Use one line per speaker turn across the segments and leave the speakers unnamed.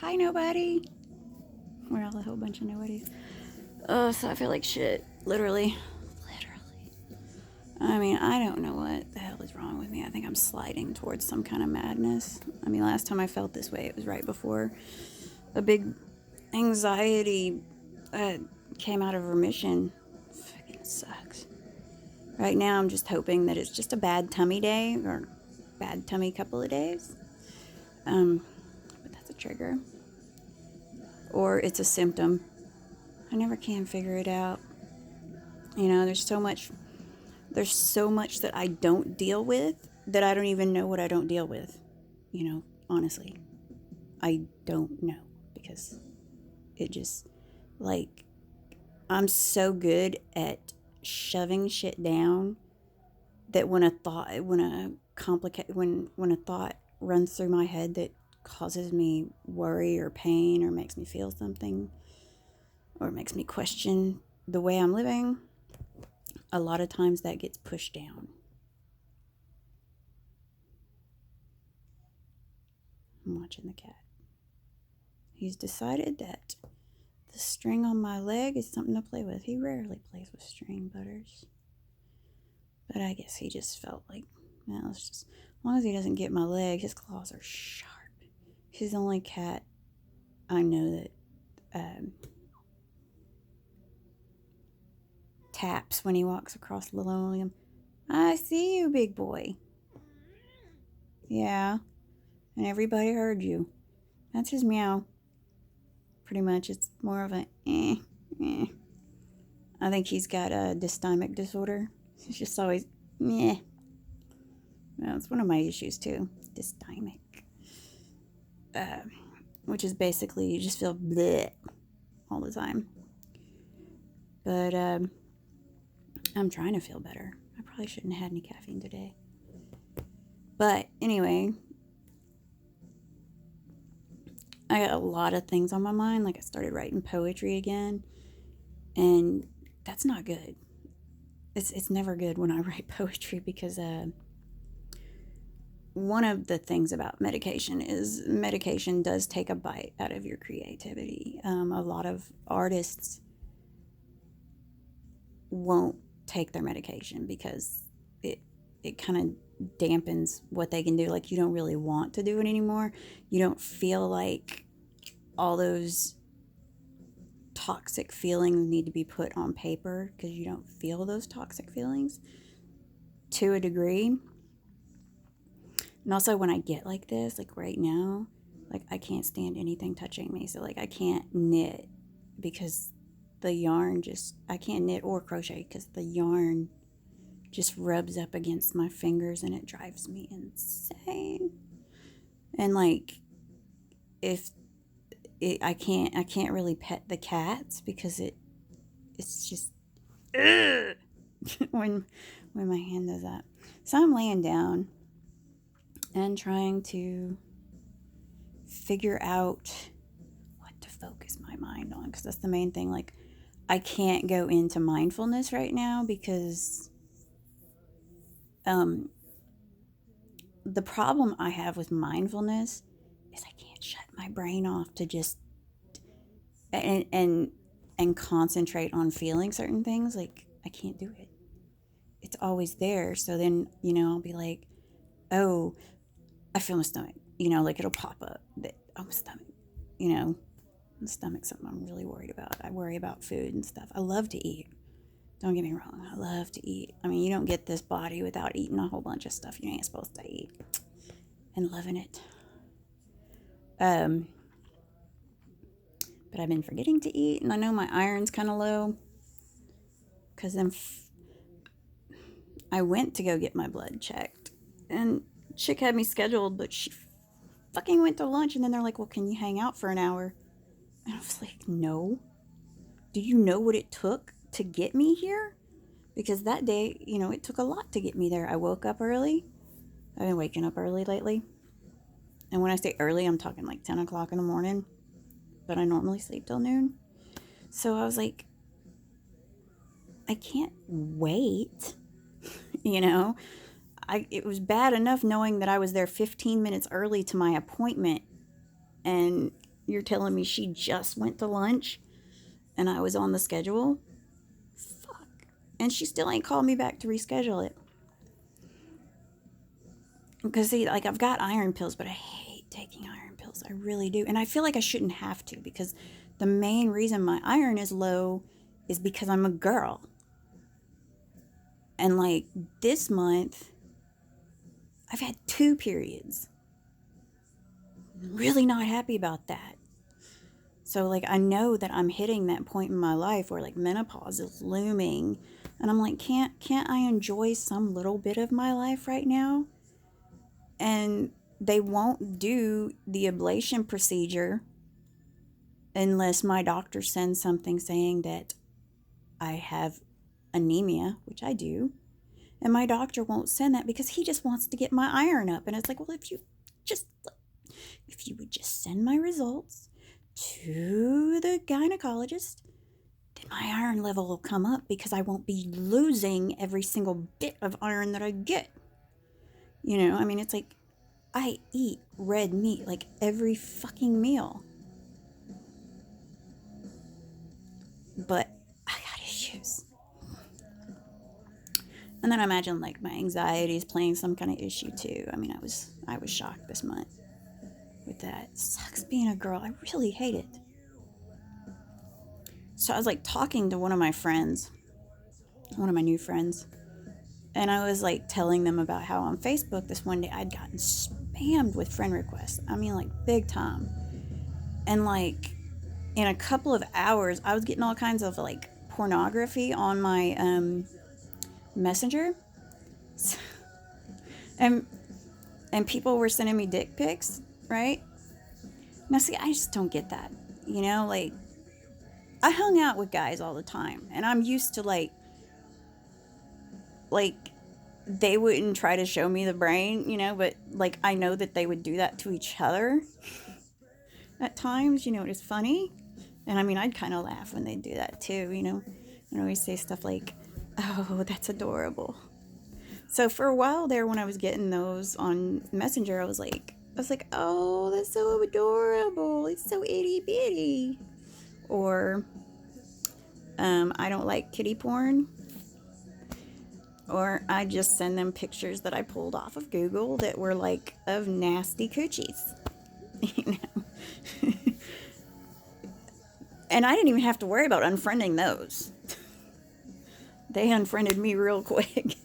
Hi, nobody. We're all a whole bunch of nobodies. So I feel like shit. Literally. I mean, I don't know what the hell is wrong with me. I think I'm sliding towards some kind of madness. I mean, last time I felt this way, it was right before a big anxiety uh, came out of remission. Fucking sucks. Right now, I'm just hoping that it's just a bad tummy day or bad tummy couple of days. But that's a trigger. Or it's a symptom. I never can figure it out. You know, there's so much that I don't deal with that I don't even know what I don't deal with. You know, honestly, I don't know because it just like I'm so good at shoving shit down that when a thought runs through my head that causes me worry or pain or makes me feel something or makes me question the way I'm living, a lot of times that gets pushed down. I'm watching the cat. He's decided that the string on my leg is something to play with. He rarely plays with string, Butters. But I guess he just felt like, well, it's just, as long as he doesn't get my leg, his claws are sharp. He's the only cat I know that taps when he walks across linoleum. I see you, big boy. Yeah, and everybody heard you. That's his meow. Pretty much, it's more of a eh. I think he's got a dysthymic disorder. He's just always meh. Well, it's one of my issues too. Dysthymic. Uh, which is basically you just feel bleh all the time. But I'm trying to feel better. I probably shouldn't have had any caffeine today. But anyway, I got a lot of things on my mind. Like I started writing poetry again, and that's not good. It's never good when I write poetry because one of the things about medication is medication does take a bite out of your creativity. A lot of artists won't take their medication because it kind of dampens what they can do. Like you don't really want to do it anymore. You don't feel like all those toxic feelings need to be put on paper because you don't feel those toxic feelings to a degree. And also when I get like this, like right now, like I can't stand anything touching me. So like I can't knit because the yarn just I can't knit or crochet because the yarn just rubs up against my fingers and it drives me insane. And like if I can't really pet the cats because it's just when my hand does that. So I'm laying down and trying to figure out what to focus my mind on because that's the main thing. Like I can't go into mindfulness right now because um the problem I have with mindfulness is I can't shut my brain off to just and and and concentrate on feeling certain things. Like I can't do it. It's always there. So then, I'll be like, "Oh, I feel my stomach." Like it'll pop up that oh, my stomach. You know, the stomach's something I'm really worried about. I worry about food and stuff. I love to eat. Don't get me wrong. I love to eat. I mean, you don't get this body without eating a whole bunch of stuff you ain't supposed to eat and loving it. Um, but I've been forgetting to eat, and I know my iron's kind of low because I went to go get my blood checked, and chick had me scheduled, but she fucking went to lunch, and then they're like, "Well, can you hang out for an hour?" And I was like, "No. Do you know what it took to get me here?" Because that day, it took a lot to get me there. I woke up early. I've been waking up early lately. And when I say early, I'm talking like 10 o'clock in the morning. But I normally sleep till noon. So I was like, I can't wait. you know, it was bad enough knowing that I was there 15 minutes early to my appointment and you're telling me she just went to lunch and I was on the schedule? Fuck. And she still ain't called me back to reschedule it. Because, see, like, I've got iron pills, but I hate taking iron pills. I really do. And I feel like I shouldn't have to, because the main reason my iron is low is because I'm a girl. And, like, this month, I've had 2 periods. I'm really not happy about that. So, like, I know that I'm hitting that point in my life where, like, menopause is looming. And I'm like, can't I enjoy some little bit of my life right now? And they won't do the ablation procedure unless my doctor sends something saying that I have anemia, which I do. And my doctor won't send that because he just wants to get my iron up. And it's like, well, if you would just send my results to the gynecologist, then my iron level will come up, because I won't be losing every single bit of iron that I get. You know, I mean, it's like, I eat red meat like every fucking meal. But I got issues. And then I imagine, like, my anxiety is playing some kind of issue too. I mean, I was shocked this month with that. It sucks being a girl. I really hate it. So I was, like, talking to one of my new friends, and I was, like, telling them about how on Facebook this one day I'd gotten spammed with friend requests. I mean, like, big time. And, like, in a couple of hours, I was getting all kinds of, like, pornography on my messenger. and people were sending me dick pics, right? Now, see, I just don't get that. You know, like, I hung out with guys all the time, and I'm used to, like, they wouldn't try to show me the brain, you know, but, like, I know that they would do that to each other at times, you know. It's funny. And I mean, I'd kind of laugh when they do that too, you know. I'd always say stuff like, oh, that's adorable. So for a while there, when I was getting those on Messenger, I was like, oh, that's so adorable. It's so itty bitty. Or, I don't like kitty porn. Or I just send them pictures that I pulled off of Google that were, like, of nasty coochies. You know? And I didn't even have to worry about unfriending those. They unfriended me real quick.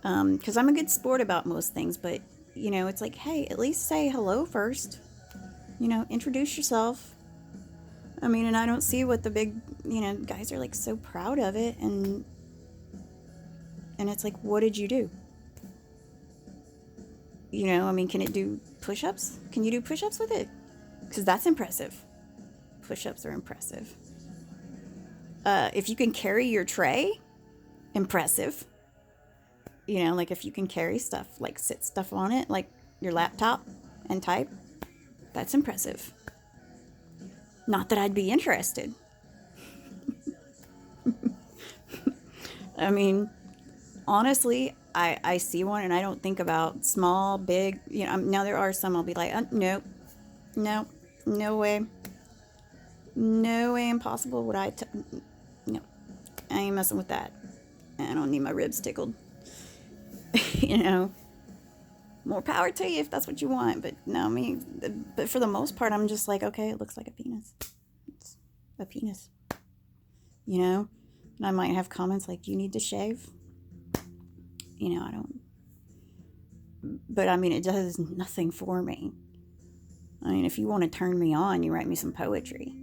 Because I'm a good sport about most things. But, you know, it's like, hey, at least say hello first. You know, introduce yourself. I mean, and I don't see what the big, you know, guys are, like, so proud of it. And it's like, what did you do? You know, I mean, can it do push-ups? Can you do push-ups with it? Because that's impressive. Push-ups are impressive. If you can carry your tray, impressive. You know, like, if you can carry stuff, like, sit stuff on it, like your laptop, and type, that's impressive. Not that I'd be interested. I mean, honestly, I see one and I don't think about small, big, you know. Now there are some I'll be like, nope, no way. No way impossible would no, I ain't messing with that. I don't need my ribs tickled. You know, more power to you if that's what you want. But no, but for the most part, I'm just like, okay, it looks like a penis. It's a penis. You know, and I might have comments like, do you need to shave? You know, I don't. But I mean, it does nothing for me. I mean, if you want to turn me on, you write me some poetry.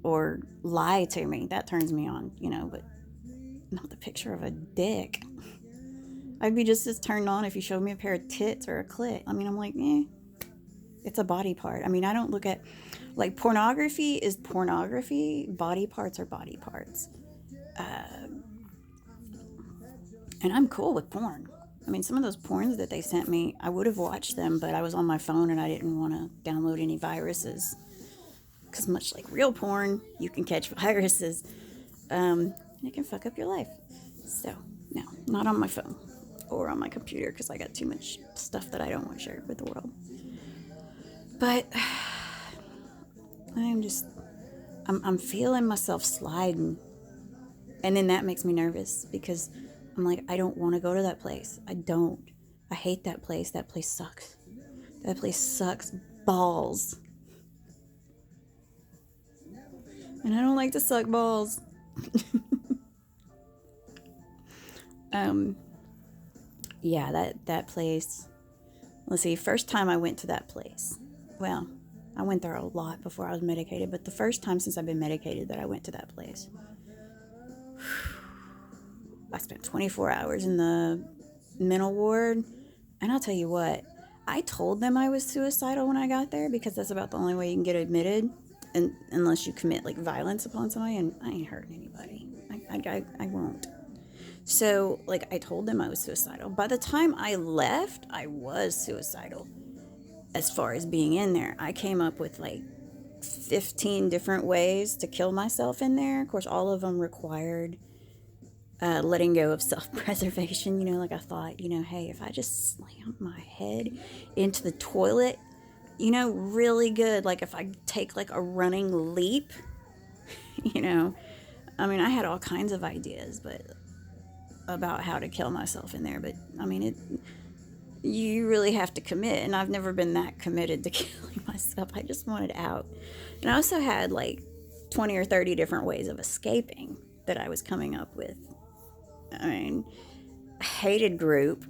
Or lie to me. That turns me on, you know, but not the picture of a dick. I'd be just as turned on if you showed me a pair of tits or a clit. I mean, I'm like, it's a body part. I mean, I don't look at, like, pornography is pornography. Body parts are body parts. And I'm cool with porn. I mean, some of those porns that they sent me, I would have watched them, but I was on my phone and I didn't want to download any viruses. Because much like real porn, you can catch viruses. And it can fuck up your life. So, no, not on my phone or on my computer, because I got too much stuff that I don't want to share with the world. But I'm feeling myself sliding. And then that makes me nervous because I'm like, I don't want to go to that place. I don't. I hate that place. That place sucks. That place sucks balls. And I don't like to suck balls. Yeah, that place. Let's see, first time I went to that place. Well, I went there a lot before I was medicated, but the first time since I've been medicated that I went to that place, I spent 24 hours in the mental ward. And I'll tell you what, I told them I was suicidal when I got there because that's about the only way you can get admitted, and unless you commit like violence upon somebody, and I ain't hurting anybody. I won't. So, like, I told them I was suicidal. By the time I left, I was suicidal as far as being in there. I came up with like 15 different ways to kill myself in there. Of course, all of them required letting go of self-preservation. Like I thought, hey, if I just slam my head into the toilet, really good. Like if I take like a running leap, I mean, I had all kinds of ideas, but about how to kill myself in there. But I mean, you really have to commit, and I've never been that committed to killing myself. I just wanted out. And I also had like 20 or 30 different ways of escaping that I was coming up with. I mean, I hated group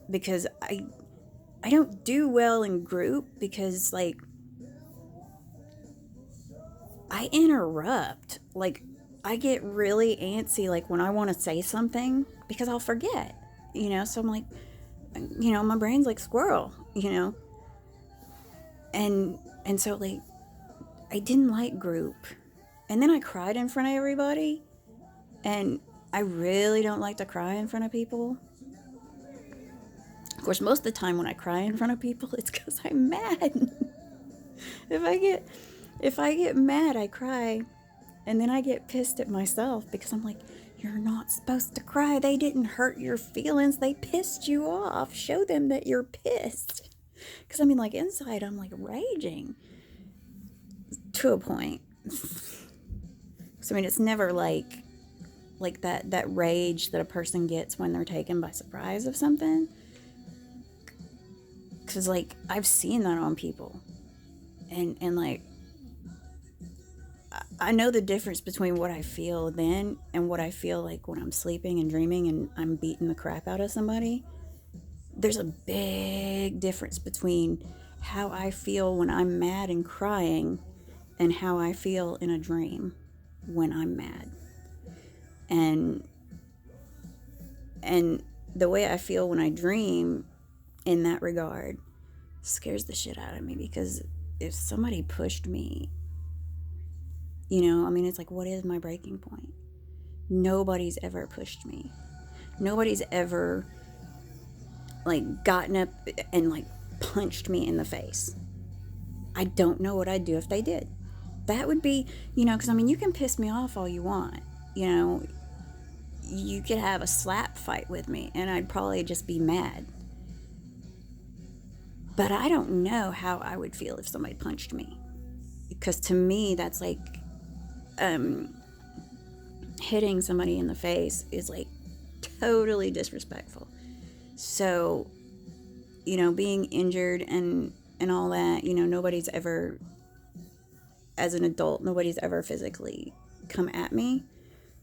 because I don't do well in group because like I interrupt. Like I get really antsy like when I want to say something because I'll forget. So I'm like, my brain's like squirrel, and so like I didn't like group. And then I cried in front of everybody, and I really don't like to cry in front of people. Of course, most of the time when I cry in front of people, it's because I'm mad. If I get mad, I cry, and then I get pissed at myself because I'm like, you're not supposed to cry. They didn't hurt your feelings. They pissed you off. Show them that you're pissed. Because I mean, like inside, I'm like raging to a point. So I mean, it's never like that rage that a person gets when they're taken by surprise of something. Because like I've seen that on people, and like I know the difference between what I feel then and what I feel like when I'm sleeping and dreaming and I'm beating the crap out of somebody. There's a big difference between how I feel when I'm mad and crying and how I feel in a dream when I'm mad. And the way I feel when I dream in that regard scares the shit out of me, because if somebody pushed me, I mean, it's like, what is my breaking point? Nobody's ever pushed me. Nobody's ever like gotten up and like punched me in the face. I don't know what I'd do if they did. That would be, because I mean, you can piss me off all you want. You could have a slap fight with me and I'd probably just be mad. But I don't know how I would feel if somebody punched me. Because to me, that's like hitting somebody in the face is like totally disrespectful. So, being injured and all that, nobody's ever, as an adult, nobody's ever physically come at me.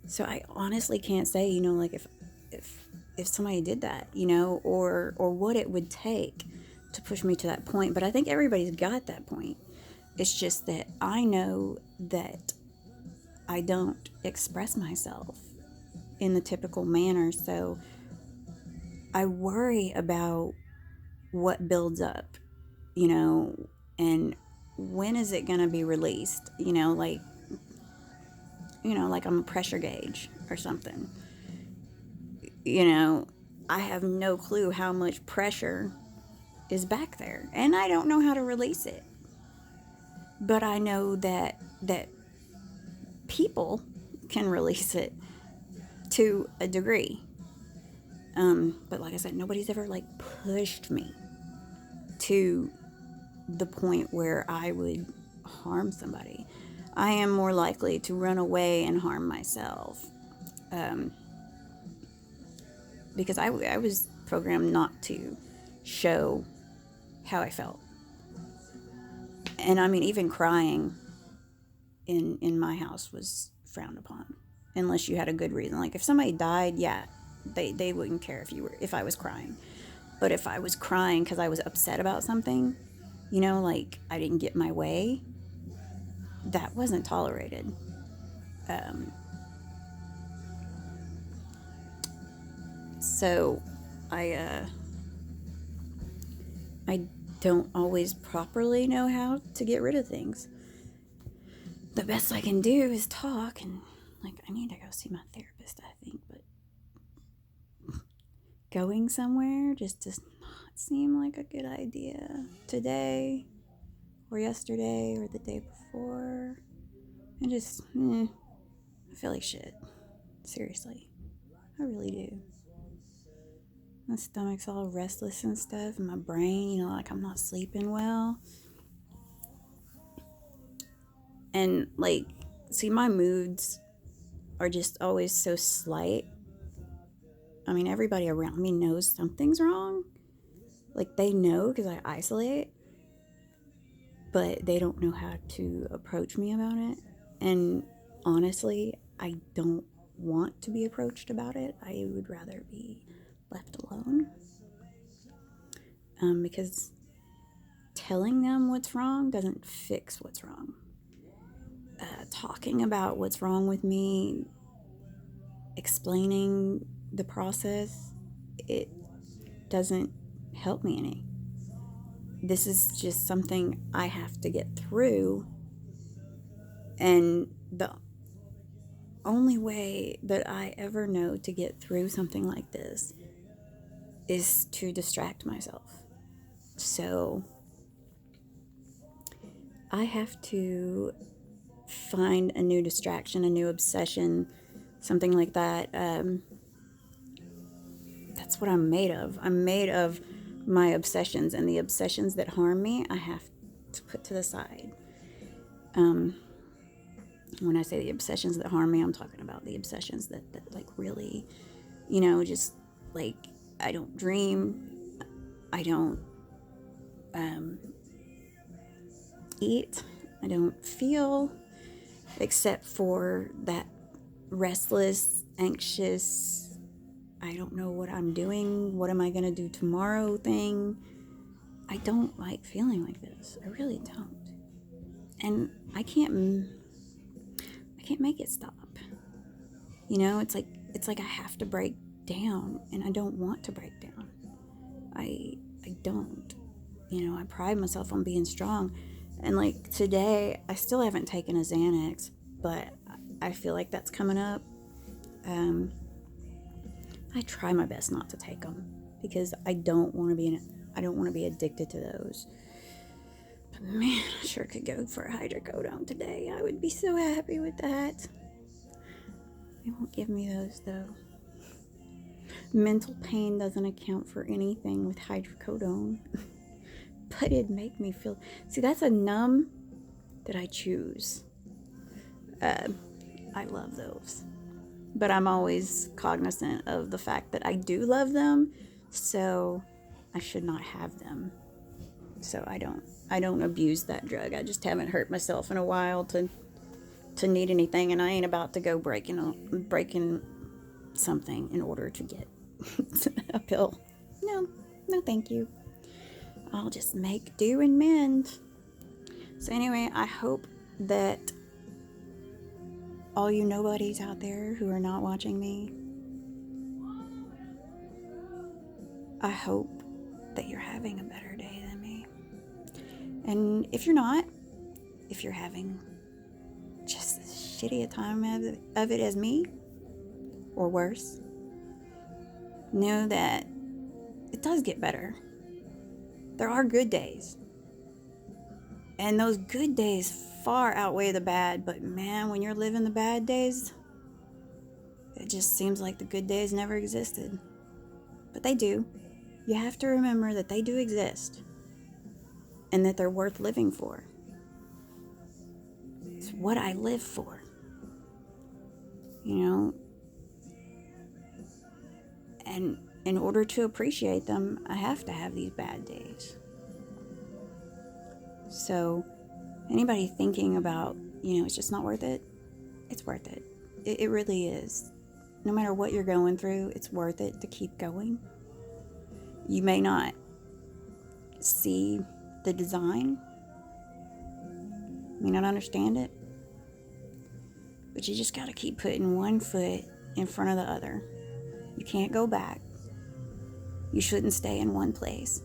So I honestly can't say, like if somebody did that, or what it would take to push me to that point. But I think everybody's got that point. It's just that I know that I don't express myself in the typical manner. So I worry about what builds up, and when is it going to be released, like I'm a pressure gauge or something. I have no clue how much pressure is back there, and I don't know how to release it. But I know that people can release it to a degree. But like I said, nobody's ever like pushed me to the point where I would harm somebody. I am more likely to run away and harm myself. Um, because I was programmed not to show how I felt. And I mean, even crying in my house was frowned upon unless you had a good reason. Like if somebody died, yeah, they wouldn't care if I was crying. But if I was crying because I was upset about something, like I didn't get my way, that wasn't tolerated. Um, so I don't always properly know how to get rid of things. The best I can do is talk, and like I need to go see my therapist, I think, but going somewhere just does not seem like a good idea today or yesterday or the day before. I feel like shit. Seriously. I really do. My stomach's all restless and stuff, and my brain, like I'm not sleeping well. And like, see, my moods are just always so slight. I mean, everybody around me knows something's wrong. Like, they know because I isolate, but they don't know how to approach me about it. And honestly, I don't want to be approached about it. I would rather be left alone. Because telling them what's wrong doesn't fix what's wrong. Talking about what's wrong with me, explaining the process, it doesn't help me any. This is just something I have to get through. And the only way that I ever know to get through something like this is to distract myself. So I have to find a new distraction, a new obsession, something like that. That's what I'm made of. I'm made of my obsessions, and the obsessions that harm me, I have to put to the side. When I say the obsessions that harm me, I'm talking about the obsessions that like really, just like I don't dream, I don't eat, I don't feel, except for that restless, anxious, I don't know what I'm doing, what am I going to do tomorrow thing. I don't like feeling like this. I really don't. And I can't make it stop. It's like I have to break down, and I don't want to break down. I don't. I pride myself on being strong. And like today, I still haven't taken a Xanax, but I feel like that's coming up. I try my best not to take them because I don't want to be addicted to those. But man, I sure could go for a hydrocodone today. I would be so happy with that. They won't give me those though. Mental pain doesn't account for anything with hydrocodone. But it'd make me feel... See, that's a numb that I choose. I love those. But I'm always cognizant of the fact that I do love them, so I should not have them. So I don't abuse that drug. I just haven't hurt myself in a while to need anything, and I ain't about to go breaking something in order to get a pill. No, thank you. I'll just make do and mend. So anyway, I hope that all you nobodies out there who are not watching me, I hope that you're having a better day than me. And if you're not, if you're having just as shitty a time of it as me, or worse, know that it does get better. There are good days. And those good days far outweigh the bad, but man, when you're living the bad days, it just seems like the good days never existed. But they do. You have to remember that they do exist, and that they're worth living for. what I live for. You know, and in order to appreciate them, I have to have these bad days. So, anybody thinking about, it's just not worth it, it's worth it. It really is. No matter what you're going through, it's worth it to keep going. You may not see the design, may not understand it, but you just got to keep putting one foot in front of the other. You can't go back. You shouldn't stay in one place.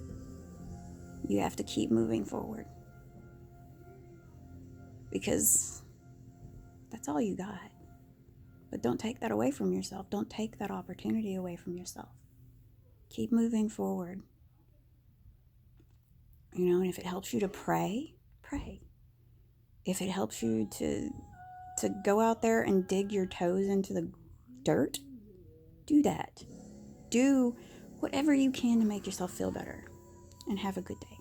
You have to keep moving forward. Because that's all you got. But don't take that away from yourself. Don't take that opportunity away from yourself. Keep moving forward. And if it helps you to pray, pray. If it helps you to go out there and dig your toes into the dirt, do that. Do whatever you can to make yourself feel better. And have a good day.